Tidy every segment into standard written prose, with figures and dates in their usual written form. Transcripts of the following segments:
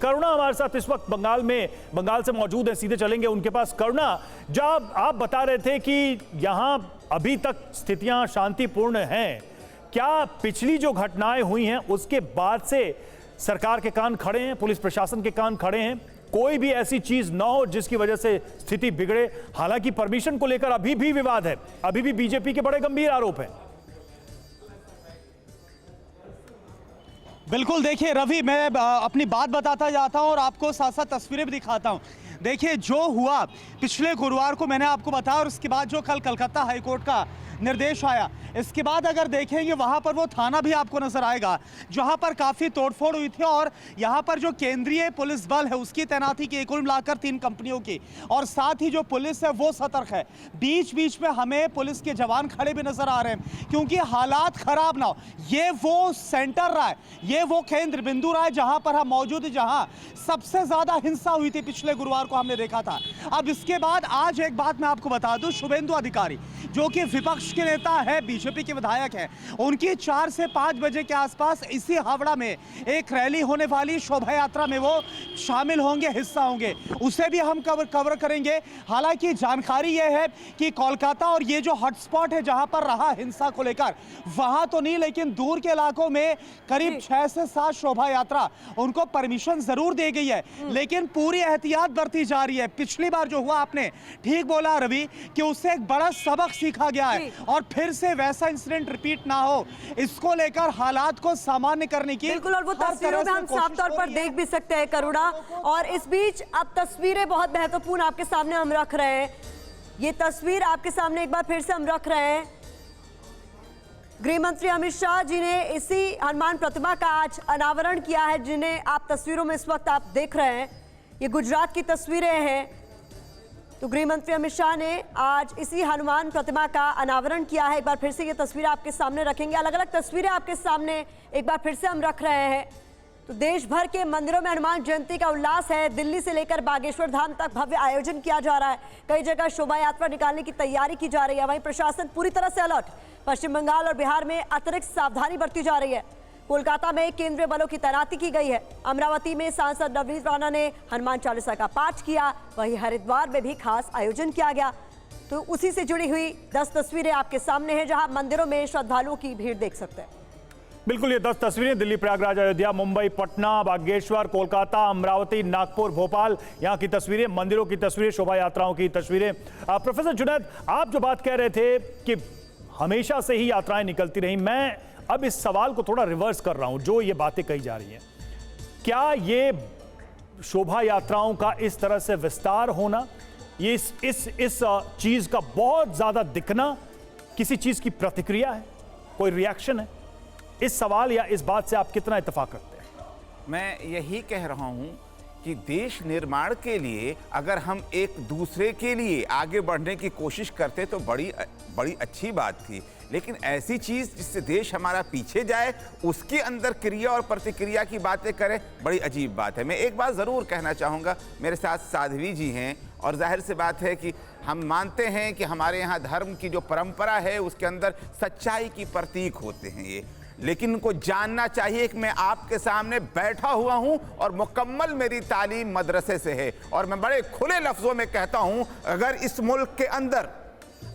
करुणा हमारे साथ इस वक्त बंगाल से मौजूद है, सीधे चलेंगे उनके पास। करुणा, जब आप बता रहे थे कि यहां अभी तक स्थितियां शांतिपूर्ण हैं, क्या पिछली जो घटनाएं हुई हैं उसके बाद से सरकार के कान खड़े हैं, पुलिस प्रशासन के कान खड़े हैं? कोई भी ऐसी चीज ना हो जिसकी वजह से स्थिति बिगड़े। हालांकि परमिशन को लेकर अभी भी विवाद है, अभी भी बीजेपी के बड़े गंभीर आरोप हैं। बिल्कुल, देखिए रवि, मैं अपनी बात बताता जाता हूं और आपको साथ साथ तस्वीरें भी दिखाता हूं। देखिए, जो हुआ पिछले गुरुवार को मैंने आपको बताया, और उसके बाद जो कल कलकत्ता हाईकोर्ट का निर्देश आया, इसके बाद अगर देखेंगे वहां पर वो थाना भी आपको नजर आएगा जहां पर काफी तोड़फोड़ हुई थी, और यहां पर जो केंद्रीय पुलिस बल है उसकी तैनाती की, कुल मिलाकर 3 कंपनियों की, और साथ ही जो पुलिस है वो सतर्क है। बीच बीच में हमें पुलिस के जवान खड़े भी नजर आ रहे हैं, क्योंकि हालात खराब ना हो। ये वो सेंटर रहा है, ये वो केंद्र बिंदु रहा है जहां पर हम मौजूद है, जहां सबसे ज्यादा हिंसा हुई थी पिछले गुरुवार को हमने देखा था। अब इसके बाद आज एक बात मैं आपको बता दूं, शुभेंदु अधिकारी जो कि विपक्ष के नेता है, बीजेपी के विधायक हैं, उनकी 4 से 5 बजे के आसपास इसी हावड़ा में एक रैली होने वाली, शोभा यात्रा में वो शामिल होंगे, हिस्सा होंगे, उसे भी हम कवर करेंगे। हालांकि जानकारी यह है कि कोलकाता और ये जो हॉटस्पॉट है जहां पर रहा हिंसा को लेकर, वहां तो नहीं, लेकिन दूर के इलाकों में करीब 6 से 7 शोभा यात्रा उनको परमिशन जरूर दी गई है, लेकिन पूरी एहतियात बरती जा रही है। पिछली बार जो हुआ, आपने ठीक बोला रवि, कि उससे एक बड़ा सबक सीखा गया है, और फिर से वैसा इंसिडेंट रिपीट ना हो, इसको लेकर हालात को सामान्य करने की बिल्कुल, और वो तस्वीरों में हम साफ तौर पर देख भी सकते हैं करुणा। और इस बीच अब तस्वीरें बहुत महत्वपूर्ण आपके सामने हम रख रहे हैं। ये तस्वीर आपके सामने एक बार फिर से हम रख रहे हैं। गृह मंत्री अमित शाह जी ने इसी हनुमान प्रतिमा का आज अनावरण किया है, जिन्हें आप तस्वीरों में इस वक्त आप देख रहे हैं। ये गुजरात की तस्वीरें हैं। तो गृह मंत्री अमित शाह ने आज इसी हनुमान प्रतिमा का अनावरण किया है। एक बार फिर से ये तस्वीरें आपके सामने रखेंगे, अलग अलग तस्वीरें आपके सामने एक बार फिर से हम रख रहे हैं। तो देश भर के मंदिरों में हनुमान जयंती का उल्लास है। दिल्ली से लेकर बागेश्वर धाम तक भव्य आयोजन किया जा रहा है। कई जगह शोभा यात्रा निकालने की तैयारी की जा रही है। वहीं प्रशासन पूरी तरह से अलर्ट। पश्चिम बंगाल और बिहार में अतिरिक्त सावधानी बरती जा रही है। कोलकाता में केंद्रीय बलों की तैनाती की गई है। अमरावती में सांसद नवनीत राणा ने हनुमान चालीसा का पाठ किया। वहीं हरिद्वार में भी खास आयोजन किया गया। तो उसी से जुड़ी हुई 10 तस्वीरें आपके सामने हैं, जहां मंदिरों में श्रद्धालुओं की भीड़ देख सकते हैं। बिल्कुल, ये 10 तस्वीरें दिल्ली, प्रयागराज, अयोध्या, मुंबई, पटना, बागेश्वर, कोलकाता, अमरावती, नागपुर, भोपाल, यहाँ की तस्वीरें, मंदिरों की तस्वीरें, शोभा यात्राओं की तस्वीरें। प्रोफेसर जुनैद, आप जो बात कह रहे थे कि हमेशा से ही यात्राएं निकलती रही, मैं अब इस सवाल को थोड़ा रिवर्स कर रहा हूं। जो ये बातें कही जा रही हैं, क्या ये शोभा यात्राओं का इस तरह से विस्तार होना, ये इस चीज का बहुत ज्यादा दिखना किसी चीज की प्रतिक्रिया है, कोई रिएक्शन है? इस सवाल या इस बात से आप कितना इत्तेफाक करते हैं? मैं यही कह रहा हूं कि देश निर्माण के लिए अगर हम एक दूसरे के लिए आगे बढ़ने की कोशिश करते तो बड़ी अच्छी बात थी, लेकिन ऐसी चीज जिससे देश हमारा पीछे जाए, उसके अंदर क्रिया और प्रतिक्रिया की बातें करें, बड़ी अजीब बात है। मैं एक बात जरूर कहना चाहूँगा, मेरे साथ साध्वी जी हैं, और जाहिर सी बात है कि हम मानते हैं कि हमारे यहाँ धर्म की जो परंपरा है उसके अंदर सच्चाई की प्रतीक होते हैं ये, लेकिन उनको जानना चाहिए कि मैं आपके सामने बैठा हुआ हूं और मुकम्मल मेरी तालीम मदरसे से है, और मैं बड़े खुले लफ्जों में कहता हूं, अगर इस मुल्क के अंदर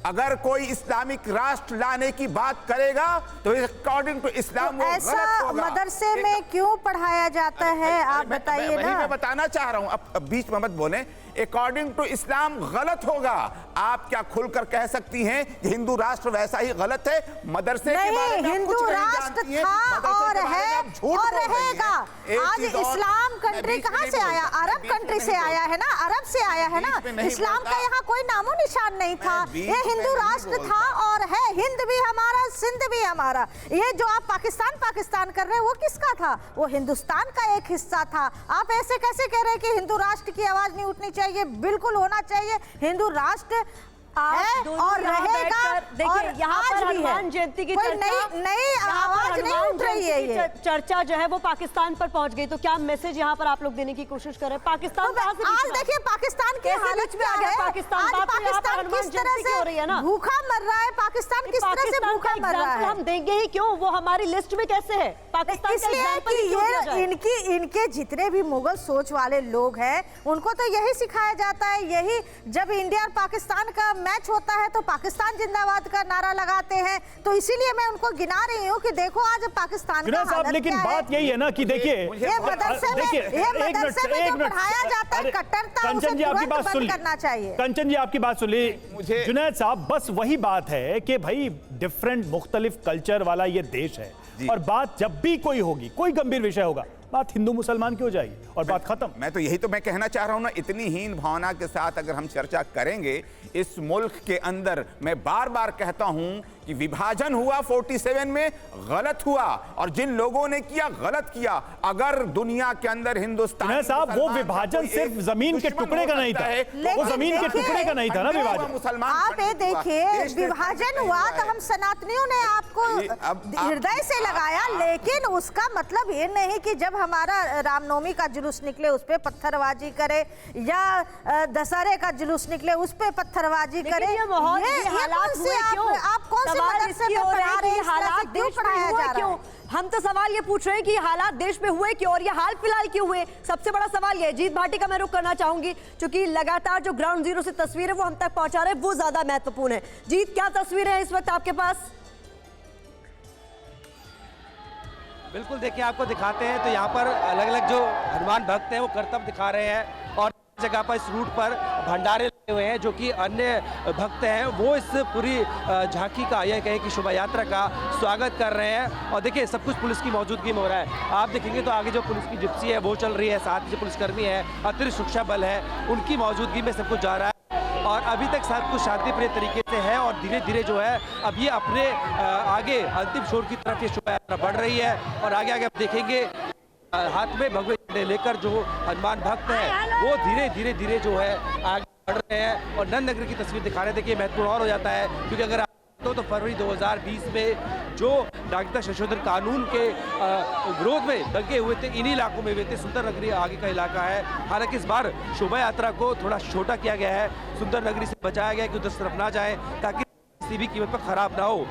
अगर कोई इस्लामिक राष्ट्र लाने की बात करेगा तो अकॉर्डिंग टू इस्लाम वो गलत होगा। मदरसे में क्यों पढ़ाया जाता है, आप बताइए ना। मैं बताना चाह रहा हूं, अब बीच में मत बोले। अकॉर्डिंग टू इस्लाम गलत होगा। आप क्या खुलकर कह सकती हैं कि हिंदू राष्ट्र वैसा ही गलत है? मदरसे के बारे में हिंदू राष्ट्र था और है और रहेगा। आज इस्लाम कंट्री कहाँ से आया? अरब कंट्री से आया है ना, अरब से आया है ना। इस्लाम का यहाँ कोई नामो निशान नहीं था। ये हिंदू राष्ट्र था और है। हिंद भी हमारा, सिंध भी हमारा। ये जो आप पाकिस्तान कर रहे हैं वो किसका था? वो हिंदुस्तान का एक हिस्सा था। आप ऐसे कैसे कह रहे हैं कि हिंदू राष्ट्र की आवाज नहीं उठनी चाहिए? बिल्कुल होना चाहिए। हिंदू राष्ट्र आप दोनों और यहाँ रहेगा। बैठकर देखिए, और यहाँ आज पर भी है। हनुमान जयंती की कोई चर्चा, नई यहाँ पर आवाज नहीं हनुमान उठ रही है जयंती की ये। चर्चा जो है वो पाकिस्तान पर पहुंच गई। तो क्या मैसेज यहाँ पर आप लोग देने की कोशिश कर रहे हैं? पाकिस्तान कहाँ से बीच आज में आ देखिए पाकिस्तान की कैसे हालत बीच में आ क्या गया है। पाकिस्तान? आज बाप रे, यहाँ पर पाकिस्तान हनुमान किस तरह जयंती की हो रही है ना? से भूखा मर रहा है, पाकिस्तान किस तरह से पाकिस्तान भूखा का मर रहा एग्जाम्पल है। हम देंगे ही क्यों? वो हमारी लिस्ट में कैसे है? पाकिस्तान का इसलिए एग्जाम्पल कि ही क्यों दिया जाए? ये इनके जितने भी मुगल सोच वाले लोग हैं उनको तो यही सिखाया जाता है। यही जब इंडिया और पाकिस्तान का मैच होता है तो पाकिस्तान जिंदाबाद का नारा लगाते हैं। तो इसीलिए मैं उनको गिना रही हूँ कि देखो आज पाकिस्तान का जुनैद साहब, हालत लेकिन क्या है। बात यही है ना कि देखिए ये मदरसे में देखिए, ये मदरसे में जो पढ़ाया जाता है अरे, कट्टरता, उसे कंचन जी आपकी तुरंत बात सुन बंद ली। करना चाहिए। कंचन जी आपकी बात सुन ली। मुझे- जुनैद साहब, बस वही बात है कि भाई डिफरेंट मुख्तलिफ कल्चर वाला ये देश है, और बात जब भी कोई होगी, कोई गंभीर विषय होगा, बात हिंदू मुसलमान की हो जाएगी और बात खत्म। मैं तो यही तो मैं कहना चाह रहा हूं ना, इतनी हीन भावना के साथ अगर हम चर्चा करेंगे इस मुल्क के अंदर, मैं बार बार कहता हूं कि विभाजन हुआ 47 में, गलत हुआ, और जिन लोगों ने किया गलत किया। अगर दुनिया के अंदर हिंदुस्तान जुनैद साहब, वो विभाजन सिर्फ जमीन के टुकड़े का नहीं था, वो जमीन के टुकड़े का नहीं था ना विभाजन। मुसलमान आप ये देखिए, विभाजन हुआ तो हम सनातनियों ने आपको हृदय से लगाया, लेकिन उसका मतलब ये नहीं कि जब हमारा रामनवमी का जुलूस निकले उस पे पत्थरबाजी करे, या दशहरे का जुलूस निकले उस पे पत्थरबाजी करे। ये माहौल, ये हालात हुए क्यों? आप कौन से सवाल मदरसे इसकी में हो रहा पढ़ा है रहे कि हैं? इस तरह हालात से क्यों देश में पढ़ाया हुए जा रहा क्यों? है? हम तो सवाल ये पूछ रहे हैं कि हालात देश में हुए क्यों, और ये हाल फिलहाल क्यों हुए? सबसे बड़ा सवाल ये है। जीत भाटी का मैं रुख करना चाहूंगी, क्योंकि लगातार जो ग्राउंड जीरो से तस्वीरें वो हम तक पहुंचा रहे हैं, वो ज्यादा महत्वपूर्ण है। जीत, क्या तस्वीरें हैं इस वक्त आपके पास? बिल्कुल, देखिए आपको दिखाते हैं। तो यहाँ पर अलग अलग जो हनुमान भक्त हैं वो करतब दिखा रहे हैं, और जगह पर इस रूट पर भंडारे लगे हुए हैं, जो कि अन्य भक्त हैं वो इस पूरी झांकी का, यह कहें कि शोभा यात्रा का स्वागत कर रहे हैं। और देखिए सब कुछ पुलिस की मौजूदगी में हो रहा है। आप देखेंगे तो आगे जो पुलिस की जिप्सी है वो चल रही है, साथ ही जो पुलिसकर्मी है, अतिरिक्त सुरक्षा बल है, उनकी मौजूदगी में सब कुछ जा रहा है। और अभी तक सब कुछ शांतिप्रिय तरीके से है, और धीरे धीरे जो है अब ये अपने आगे अंतिम छोर की तरफ ये शोभा यात्रा बढ़ रही है। और आगे आगे आप देखेंगे हाथ में भगवे झंडे लेकर जो हनुमान भक्त हैं वो धीरे धीरे जो है आगे बढ़ रहे हैं, और नंद नगर की तस्वीर दिखा रहे हैं। देखिए महत्वपूर्ण और हो जाता है, क्योंकि अगर तो फरवरी 2020 में जो नागरिकता संशोधन कानून के विरोध में दंगे हुए थे, इन्हीं इलाकों में हुए थे। सुंदर नगरी आगे का इलाका है। हालांकि इस बार शोभा यात्रा को थोड़ा छोटा किया गया है, सुंदर नगरी से बचाया गया है कि उधर तरफ ना जाए, ताकि किसी भी कीमत पर खराब ना हो।